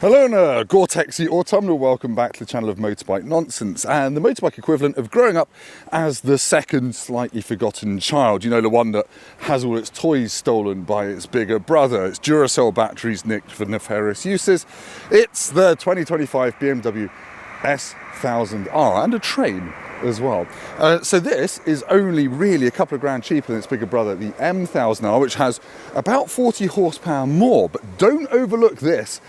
Hello, Gore-Texy autumnal, welcome back to the channel of Motorbike Nonsense, and the motorbike equivalent of growing up as the second slightly forgotten child. You know, the one that has all its toys stolen by its bigger brother, its Duracell batteries nicked for nefarious uses. It's the 2025 BMW S1000R and a train as well. So this is only really a couple of grand cheaper than its bigger brother, the M1000R, which has about 40 horsepower more, but don't overlook this,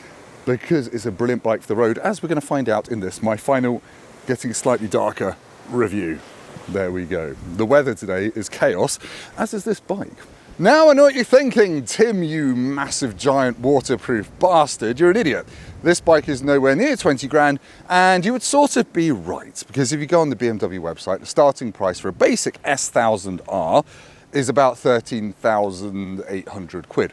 because it's a brilliant bike for the road, as we're going to find out in this, my final, getting slightly darker review. There we go. The weather today is chaos, as is this bike. Now I know what you're thinking, Tim, you massive giant waterproof bastard, you're an idiot. This bike is nowhere near 20 grand, and you would sort of be right, because if you go on the BMW website, the starting price for a basic S1000R is about 13,800 quid.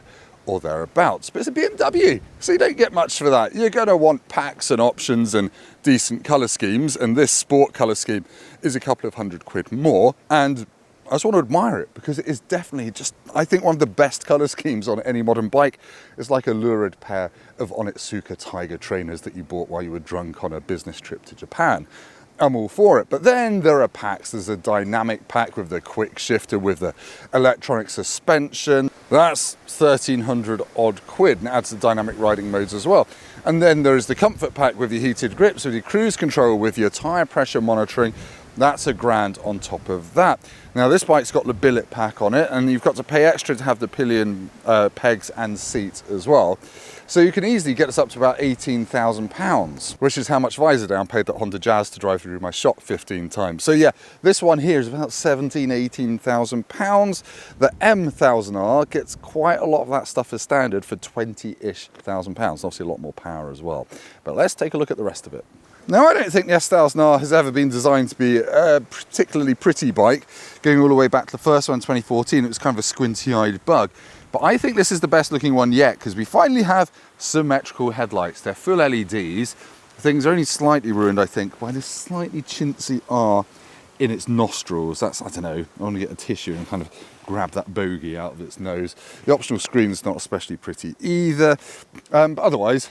Or thereabouts, but it's a BMW, so you don't get much for that. You're going to want packs and options and decent colour schemes, and this sport colour scheme is a couple of hundred quid more, and I just want to admire it because it is definitely just, I think, one of the best colour schemes on any modern bike. It's like a lurid pair of Onitsuka Tiger trainers that you bought while you were drunk on a business trip to Japan. I'm all for it. But then there are packs. There's a dynamic pack with the quick shifter with the electronic suspension. That's 1,300 odd quid, and adds the dynamic riding modes as well. And then there's the comfort pack with your heated grips, with your cruise control, with your tyre pressure monitoring. That's a grand on top of that. Now this bike's got the billet pack on it, and you've got to pay extra to have the pillion pegs and seat as well. So you can easily get us up to about £18,000, which is how much Visor Down paid that Honda Jazz to drive through my shop 15 times. So yeah, this one here is about £18,000. The M1000R gets quite a lot of that stuff as standard for 20-ish thousand pounds. Obviously a lot more power as well. But let's take a look at the rest of it. Now, I don't think the S1000R has ever been designed to be a particularly pretty bike. Going all the way back to the first one in 2014, it was kind of a squinty-eyed bug. But I think this is the best looking one yet, because we finally have symmetrical headlights. They're full LEDs. Things are only slightly ruined, I think, by this slightly chintzy R in its nostrils. That's, I don't know, I want to get a tissue and kind of grab that bogey out of its nose. The optional screen is not especially pretty either. But otherwise,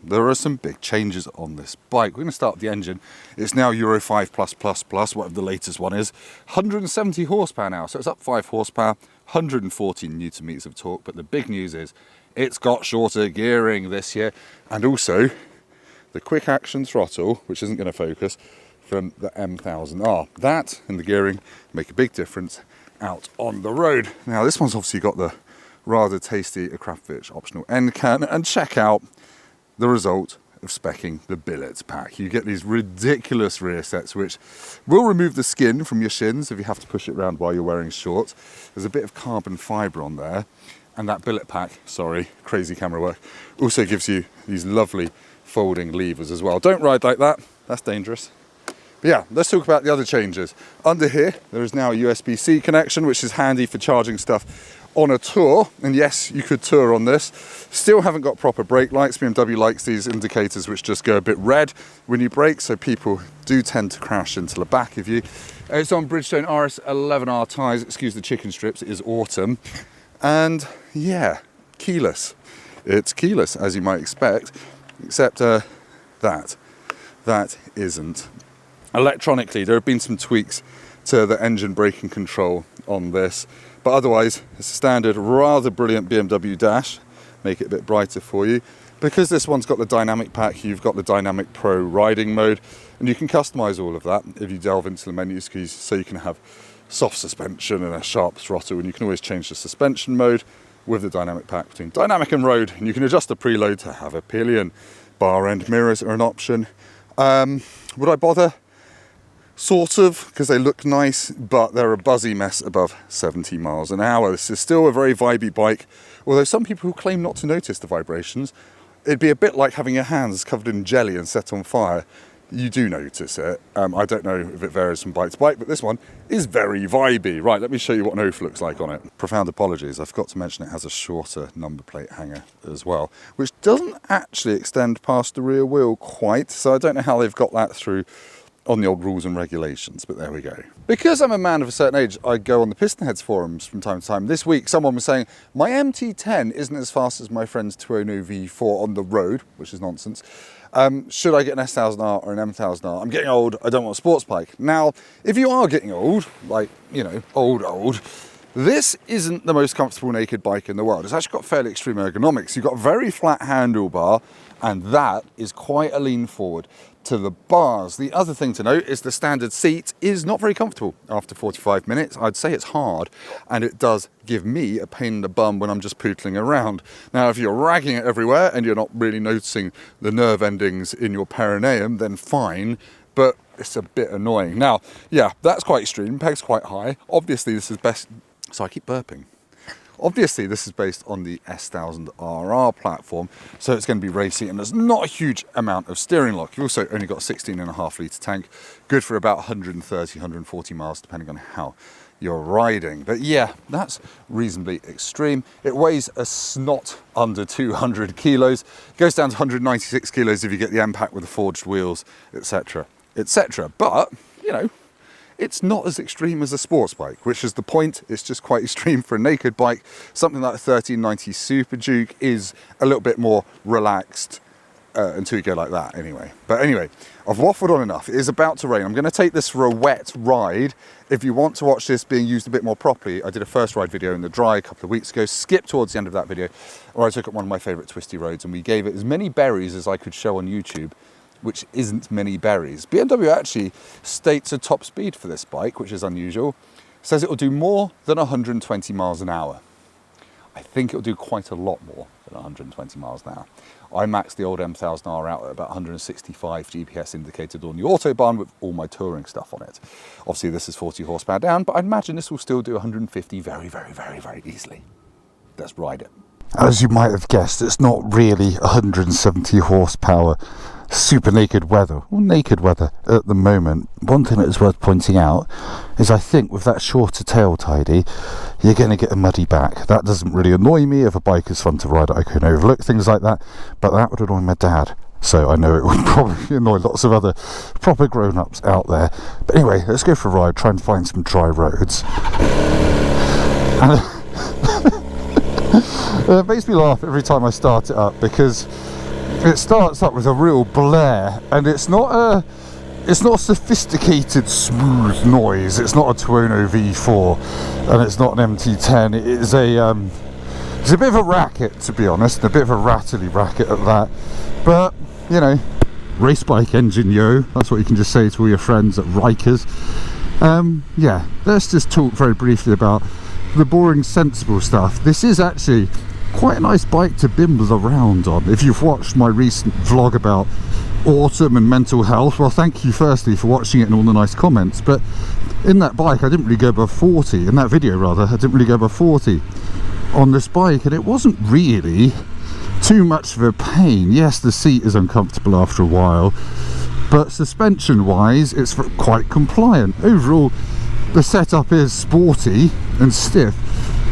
there are some big changes on this bike. We're going to start with the engine. It's now Euro 5+++, whatever the latest one is. 170 horsepower now, so it's up 5 horsepower, 114 newton meters of torque. But the big news is it's got shorter gearing this year, and also the quick action throttle, which isn't going to focus, from the M1000R. That and the gearing make a big difference out on the road. Now this one's obviously got the rather tasty Akrapovic optional end can, and check out the result of speccing the billet pack. You get these ridiculous rear sets which will remove the skin from your shins if you have to push it around while you're wearing shorts. There's a bit of carbon fibre on there, and that billet pack, sorry, crazy camera work, also gives you these lovely folding levers as well. Don't ride like that, that's dangerous. But yeah, let's talk about the other changes. Under here, there is now a USB-C connection, which is handy for charging stuff on a tour, and yes, you could tour on this. Still haven't got proper brake lights. BMW likes these indicators which just go a bit red when you brake, so people do tend to crash into the back of you. It's on Bridgestone RS11R tyres, excuse the chicken strips, it is autumn. And yeah, keyless. It's keyless, as you might expect, except that isn't. Electronically, there have been some tweaks to the engine braking control on this, but otherwise it's a standard rather brilliant BMW dash. Make it a bit brighter for you. Because this one's got the dynamic pack, you've got the dynamic pro riding mode, and you can customize all of that if you delve into the menus, so you can have soft suspension and a sharp throttle, and you can always change the suspension mode with the dynamic pack between dynamic and road, and you can adjust the preload to have a pillion. Bar end mirrors are an option. Would I bother? Sort of, because they look nice, but they're a buzzy mess above 70 miles an hour. This is still a very vibey bike, although some people who claim not to notice the vibrations, it'd be a bit like having your hands covered in jelly and set on fire. You do notice it. I don't know if it varies from bike to bike, but this one is very vibey. Right, let me show you what an OOF looks like on it. Profound apologies, I forgot to mention it has a shorter number plate hanger as well, which doesn't actually extend past the rear wheel quite, so I don't know how they've got that through on the old rules and regulations, but there we go. Because I'm a man of a certain age, I go on the Pistonheads forums from time to time. This week, someone was saying, my MT10 isn't as fast as my friend's 209 V4 on the road, which is nonsense. Should I get an S1000R or an M1000R? I'm getting old, I don't want a sports bike. Now, if you are getting old, like, you know, old, this isn't the most comfortable naked bike in the world. It's actually got fairly extreme ergonomics. You've got a very flat handlebar, and that is quite a lean forward to the bars. The other thing to note is the standard seat is not very comfortable after 45 minutes. I'd say it's hard, and it does give me a pain in the bum when I'm just pootling around. Now, if you're ragging it everywhere and you're not really noticing the nerve endings in your perineum, then fine, but it's a bit annoying. Now, yeah, that's quite extreme. Peg's quite high. Obviously, this is best... So I keep burping. Obviously, this is based on the S1000RR platform, so it's going to be racy, and there's not a huge amount of steering lock. You've also only got a 16.5 litre tank, good for about 130, 140 miles, depending on how you're riding. But yeah, that's reasonably extreme. It weighs a snot under 200 kilos, goes down to 196 kilos if you get the M pack with the forged wheels, etc., etc. But, you know, it's not as extreme as a sports bike, which is the point. It's just quite extreme for a naked bike. Something like a 1390 Super Duke is a little bit more relaxed until you go like that anyway. But anyway, I've waffled on enough. It is about to rain. I'm going to take this for a wet ride. If you want to watch this being used a bit more properly, I did a first ride video in the dry a couple of weeks ago. Skip towards the end of that video, where I took up one of my favourite twisty roads, and we gave it as many berries as I could show on YouTube, which isn't many berries. BMW actually states a top speed for this bike, which is unusual. Says it will do more than 120 miles an hour. I think it will do quite a lot more than 120 miles an hour. I maxed the old M1000R out at about 165 GPS indicated on the Autobahn with all my touring stuff on it. Obviously this is 40 horsepower down, but I imagine this will still do 150 very, very, very, very easily. Let's ride it. As you might have guessed, it's not really 170 horsepower super naked weather, or naked weather at the moment. One thing that is worth pointing out is I think with that shorter tail tidy, you're going to get a muddy back. That doesn't really annoy me. If a bike is fun to ride, I can overlook things like that, but that would annoy my dad. So I know it would probably annoy lots of other proper grown-ups out there. But anyway, let's go for a ride, try and find some dry roads. And it makes me laugh every time I start it up, because it starts up with a real blare, and it's not a sophisticated smooth noise. It's not a 209 V4, and it's not an MT10. It's a bit of a racket, to be honest, and a bit of a rattly racket at that. But you know, race bike engine, yo. That's what you can just say to all your friends at Rikers. Yeah, let's just talk very briefly about the boring, sensible stuff. This is actually quite a nice bike to bimble around on. If you've watched my recent vlog about autumn and mental health, well, thank you firstly for watching it and all the nice comments. But in that bike, I didn't really go above 40. In that video, rather, I didn't really go above 40 on this bike, and it wasn't really too much of a pain. Yes, the seat is uncomfortable after a while, but suspension wise it's quite compliant. Overall the setup is sporty and stiff,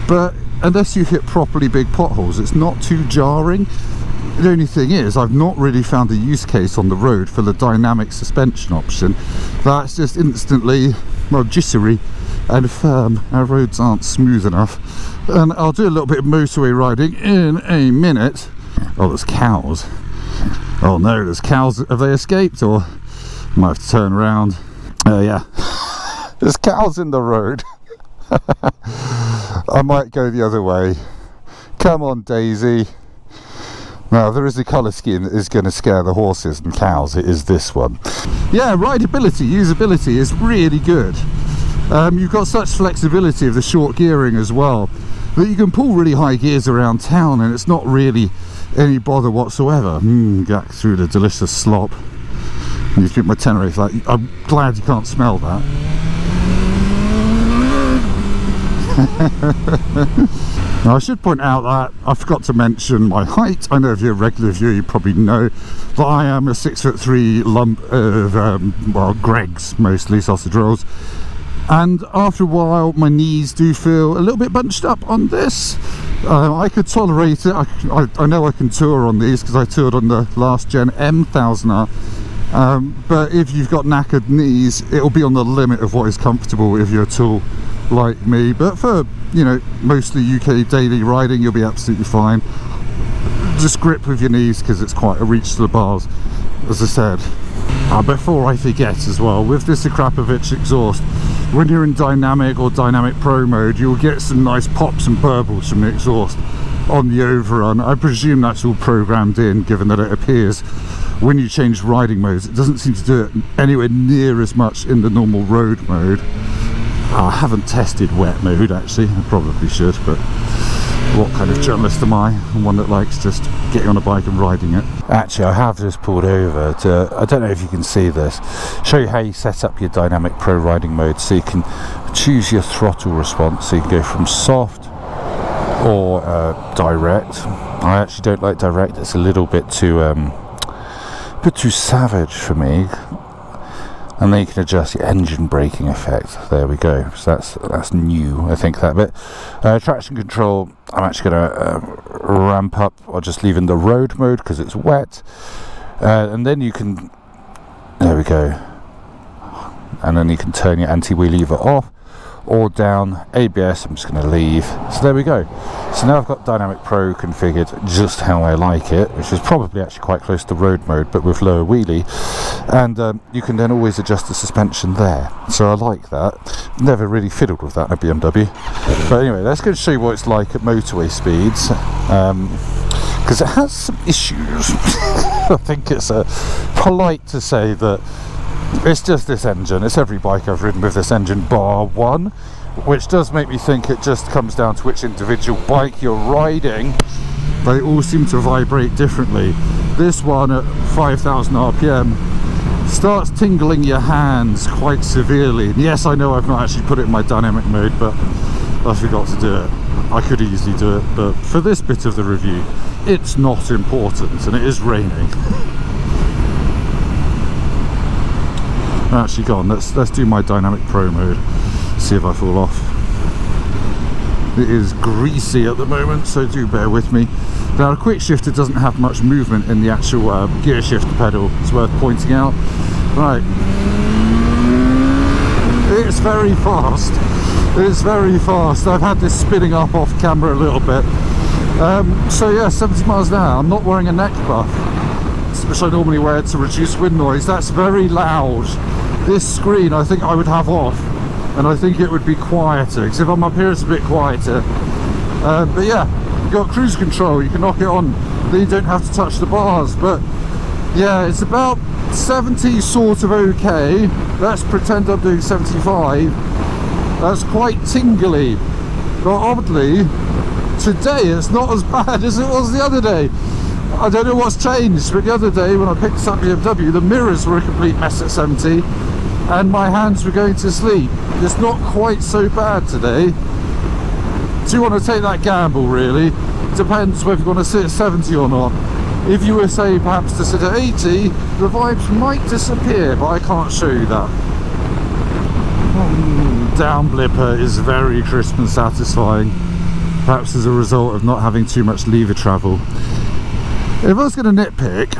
but unless you hit properly big potholes, it's not too jarring. The only thing is, I've not really found a use case on the road for the dynamic suspension option. That's just instantly, well, jissery and firm. Our roads aren't smooth enough. And I'll do a little bit of motorway riding in a minute. Oh, there's cows. Oh no, there's cows. Have they escaped, or I might have to turn around? Yeah. There's cows in the road. I might go the other way. Come on, Daisy. Now, there is a colour scheme that is going to scare the horses and cows. It is this one. Yeah, rideability, usability is really good. You've got such flexibility of the short gearing as well, that you can pull really high gears around town and it's not really any bother whatsoever. Get through the delicious slop. You keep my Tenerife. Like, I'm glad you can't smell that. Now, I should point out that I forgot to mention my height. I know if you're a regular viewer, you probably know that I am a 6'3" lump of, well, Greggs, mostly sausage rolls. And after a while, my knees do feel a little bit bunched up on this. I could tolerate it. I know I can tour on these because I toured on the last gen M1000R. But if you've got knackered knees, it'll be on the limit of what is comfortable if you're tall like me. But for, you know, mostly UK daily riding, you'll be absolutely fine. Just grip with your knees because it's quite a reach to the bars, as I said. Before I forget as well, with this Akrapovic exhaust, when you're in dynamic or dynamic pro mode, you'll get some nice pops and burbles from the exhaust on the overrun. I presume that's all programmed in, given that it appears when you change riding modes. It doesn't seem to do it anywhere near as much in the normal road mode. I haven't tested wet mode actually, I probably should, but what kind of journalist am I? I'm one that likes just getting on a bike and riding it. Actually, I have just pulled over to, I don't know if you can see this, show you how you set up your dynamic pro riding mode, so you can choose your throttle response, so you can go from soft or direct. I actually don't like direct, it's a little bit too savage for me. And then you can adjust your engine braking effect. There we go. So that's new, I think, that bit. Traction control, I'm actually going to ramp up, or just leave in the road mode because it's wet. And then you can, there we go. And then you can turn your anti-wheel lever off or down. ABS, I'm just going to leave. So there we go. So now I've got Dynamic Pro configured just how I like it, which is probably actually quite close to road mode, but with lower wheelie. And you can then always adjust the suspension there. So I like that. Never really fiddled with that in a BMW. But anyway, let's go show you what it's like at motorway speeds. Because it has some issues. I think it's polite to say that it's just this engine. It's every bike I've ridden with this engine bar one, which does make me think it just comes down to which individual bike you're riding. They all seem to vibrate differently. This one at 5,000 RPM starts tingling your hands quite severely. And yes, I know I've not actually put it in my dynamic mode, but I forgot to do it. I could easily do it, but for this bit of the review, it's not important, and it is raining. Actually, go on, let's do my dynamic pro mode, see if I fall off. It is greasy at the moment, so do bear with me. Now, a quick shifter doesn't have much movement in the actual gear shift pedal, it's worth pointing out. Right, it's very fast. It's very fast. I've had this spinning up off camera a little bit. So yeah, 70 miles an hour. I'm not wearing a neck buff, which I normally wear to reduce wind noise. That's very loud. This screen I think I would have off, and I think it would be quieter, because if I'm up here it's a bit quieter. But yeah, you've got cruise control, you can knock it on, then you don't have to touch the bars. But yeah, it's about 70 sort of okay. Let's pretend I'm doing 75. That's quite tingly, but oddly today it's not as bad as it was the other day. I don't know what's changed, but the other day when I picked up BMW, the mirrors were a complete mess at 70 and my hands were going to sleep. It's not quite so bad today. Do you want to take that gamble, really? Depends whether you want to sit at 70 or not. If you were, say, perhaps to sit at 80, the vibes might disappear, but I can't show you that. Down blipper is very crisp and satisfying, perhaps as a result of not having too much lever travel. If I was going to nitpick,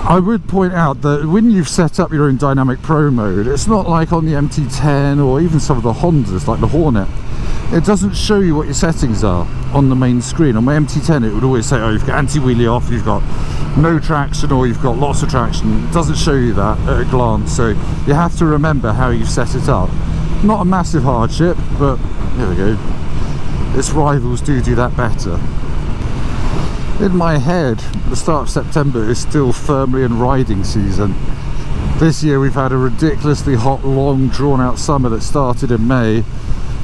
I would point out that when you've set up your own dynamic pro mode, it's not like on the MT10 or even some of the Hondas like the Hornet. It doesn't show you what your settings are on the main screen. On my MT10 it would always say, oh, you've got anti-wheelie off, you've got no traction, or you've got lots of traction. It doesn't show you that at a glance, so you have to remember how you've set it up. Not a massive hardship, but here we go. Its rivals do that better. In my head, the start of September is still firmly in riding season. This year we've had a ridiculously hot, long, drawn-out summer that started in May,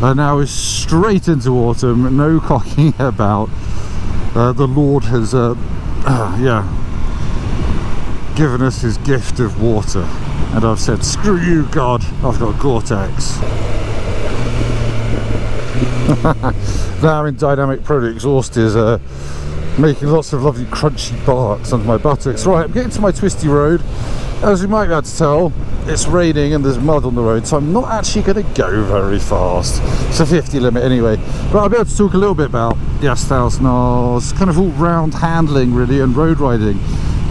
and now is straight into autumn, no cocking about. The Lord has, given us his gift of water. And I've said, screw you, God, I've got Gore-Tex. Now in dynamic pro, the exhaust is making lots of lovely crunchy barks under my buttocks. Right, I'm getting to my twisty road. As you might be able to tell, it's raining and there's mud on the road, so I'm not actually going to go very fast. It's a 50 limit anyway. But I'll be able to talk a little bit about the S1000R's kind of all round handling really and road riding.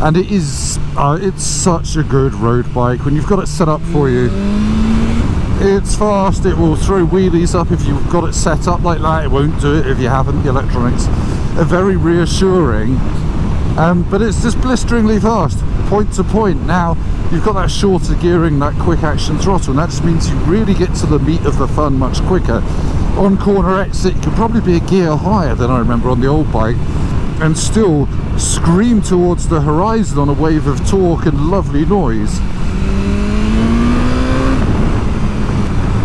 and it's such a good road bike. When you've got it set up for you, it's fast. It will throw wheelies up if you've got it set up like that. It won't do it if you haven't. The electronics are very reassuring, but it's just blisteringly fast, point to point. Now you've got that shorter gearing, that quick action throttle, and that just means you really get to the meat of the fun much quicker. On corner exit you can probably be a gear higher than I remember on the old bike and still scream towards the horizon on a wave of torque and lovely noise.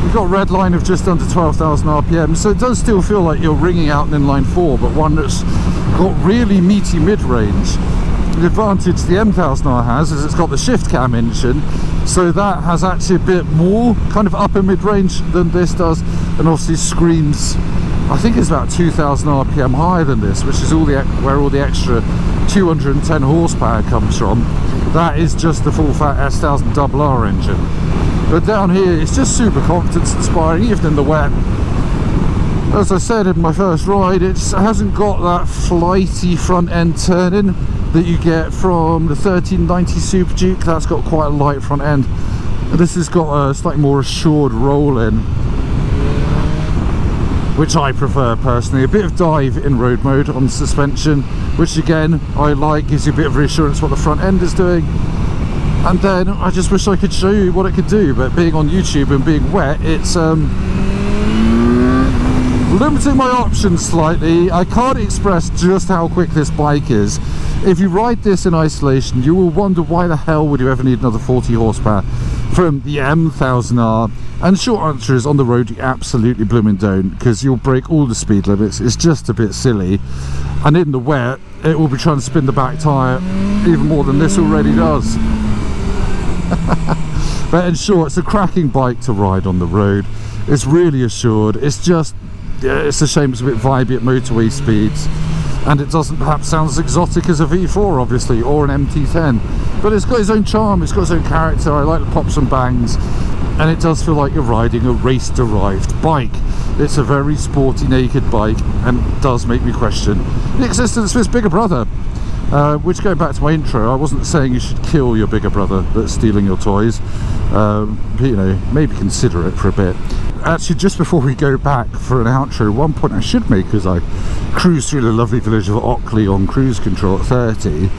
You've got a red line of just under 12,000 RPM, so it does still feel like you're ringing out an inline 4, but one that's got really meaty mid-range. The advantage the M1000R has is it's got the shift cam engine, so that has actually a bit more kind of upper mid-range than this does, and obviously screams, I think it's about 2,000 RPM higher than this, which is where all the extra 210 horsepower comes from. That is just the full fat S1000R engine. But down here it's just super confidence inspiring, even in the wet. As I said in my first ride, it hasn't got that flighty front end turning that you get from the 1390 Super Duke. That's got quite a light front end. This has got a slightly more assured roll in, which I prefer personally. A bit of dive in road mode on suspension, which again I like, gives you a bit of reassurance what the front end is doing. And then I just wish I could show you what it could do, but being on YouTube and being wet, it's limiting my options slightly. I can't express just how quick this bike is. If you ride this in isolation, you will wonder why the hell would you ever need another 40 horsepower from the M1000R. And the short answer is, on the road you absolutely blooming don't, because you'll break all the speed limits. It's just a bit silly, and in the wet it will be trying to spin the back tyre even more than this already does. But in short, it's a cracking bike to ride on the road. It's really assured. It's just, it's a shame it's a bit vibey at motorway speeds, and it doesn't perhaps sound as exotic as a V4 obviously, or an MT10, but it's got its own charm, it's got its own character. I like the pops and bangs, and it does feel like you're riding a race-derived bike. It's a very sporty naked bike, and does make me question the existence of its bigger brother. Which, going back to my intro, I wasn't saying you should kill your bigger brother that's stealing your toys, but you know, maybe consider it for a bit. Actually, just before we go back for an outro, one point I should make as I cruise through the lovely village of Ockley on cruise control at 30.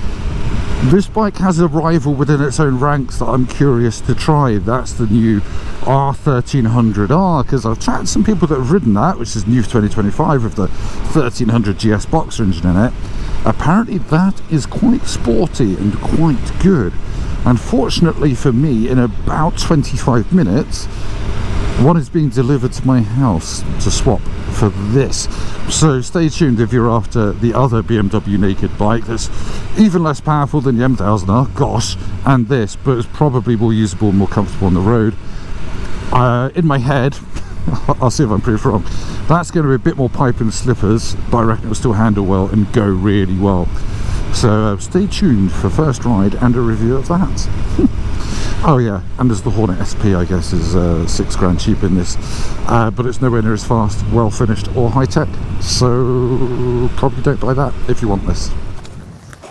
This bike has a rival within its own ranks that I'm curious to try. That's the new R1300R, because I've chatted to some people that have ridden that, which is new for 2025 with the 1300 GS boxer engine in it. Apparently that is quite sporty and quite good. Unfortunately for me, in about 25 minutes, one is being delivered to my house to swap for this. So stay tuned if you're after the other BMW naked bike that's even less powerful than the M1000R, gosh, and this, but it's probably more usable and more comfortable on the road. In my head, I'll see if I'm proved wrong, that's going to be a bit more pipe and slippers, but I reckon it'll still handle well and go really well. So stay tuned for first ride and a review of that. Oh yeah, and there's the Hornet SP, I guess, is £6 cheap in this, but it's nowhere near as fast, well finished or high tech, so probably don't buy that if you want this.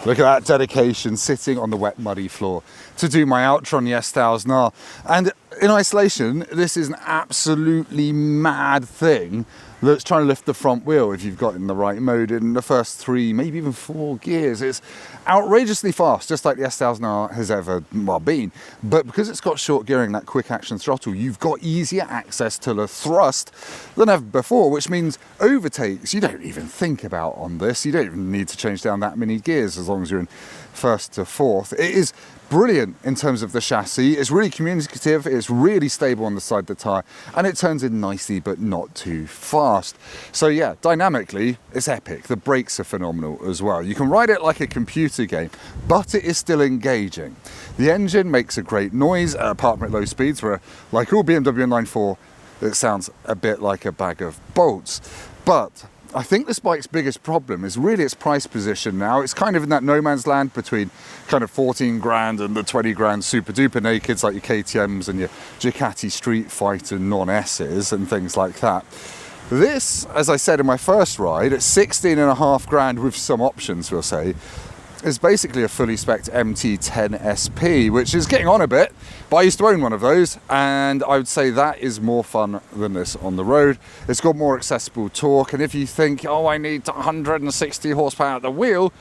Look at that dedication, sitting on the wet muddy floor to do my outro on the S1000R. And in isolation, this is an absolutely mad thing that's trying to lift the front wheel if you've got it in the right mode in the first 3, maybe even 4 gears. It's outrageously fast, just like the S1000R has ever been. But because it's got short gearing, that quick action throttle, you've got easier access to the thrust than ever before, which means overtakes you don't even think about on this. You don't even need to change down that many gears as long as you're in first to fourth. It is brilliant in terms of the chassis. It's really communicative, it's really stable on the side of the tyre, and it turns in nicely but not too fast. So yeah, dynamically it's epic. The brakes are phenomenal as well. You can ride it like a computer game, but it is still engaging. The engine makes a great noise, apart from at low speeds, where like all BMW inline 4, it sounds a bit like a bag of bolts. But I think this bike's biggest problem is really its price position now. It's kind of in that no man's land between kind of 14 grand and the 20 grand super duper nakeds like your KTMs and your Ducati Street Fighter non-S's and things like that. This, as I said in my first ride, at 16.5 grand with some options, we'll say, is basically a fully spec'd MT10 SP, which is getting on a bit, but I used to own one of those, and I would say that is more fun than this on the road. It's got more accessible torque, and if you think, oh, I need 160 horsepower at the wheel,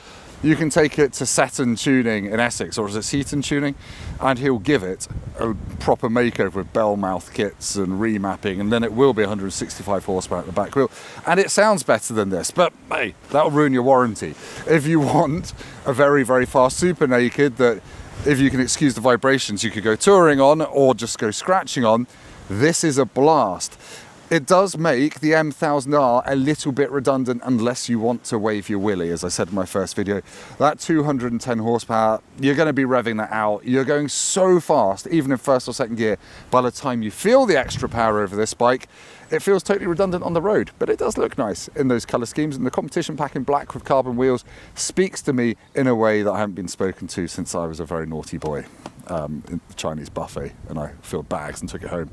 you can take it to Seton Tuning in Essex, or is it Seton Tuning, and he'll give it a proper makeover with bell mouth kits and remapping, and then it will be 165 horsepower at the back wheel, and it sounds better than this, but hey, that'll ruin your warranty. If you want a very, very fast super naked that, if you can excuse the vibrations, you could go touring on or just go scratching on, this is a blast. It does make the M1000R a little bit redundant unless you want to wave your willy, as I said in my first video. That 210 horsepower, you're going to be revving that out. You're going so fast, even in first or second gear, by the time you feel the extra power over this bike, it feels totally redundant on the road. But it does look nice in those colour schemes, and the competition pack in black with carbon wheels speaks to me in a way that I haven't been spoken to since I was a very naughty boy in the Chinese buffet, and I filled bags and took it home.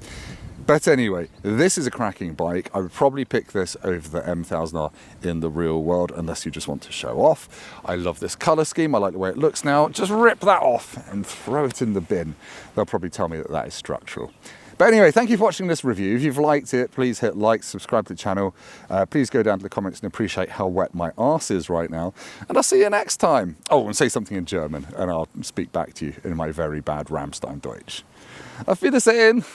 But anyway, this is a cracking bike. I would probably pick this over the M1000R in the real world, unless you just want to show off. I love this colour scheme. I like the way it looks now. Just rip that off and throw it in the bin. They'll probably tell me that that is structural. But anyway, thank you for watching this review. If you've liked it, please hit like, subscribe to the channel. Please go down to the comments and appreciate how wet my arse is right now. And I'll see you next time. Oh, and say something in German, and I'll speak back to you in my very bad Rammstein Deutsch. Auf Wiedersehen!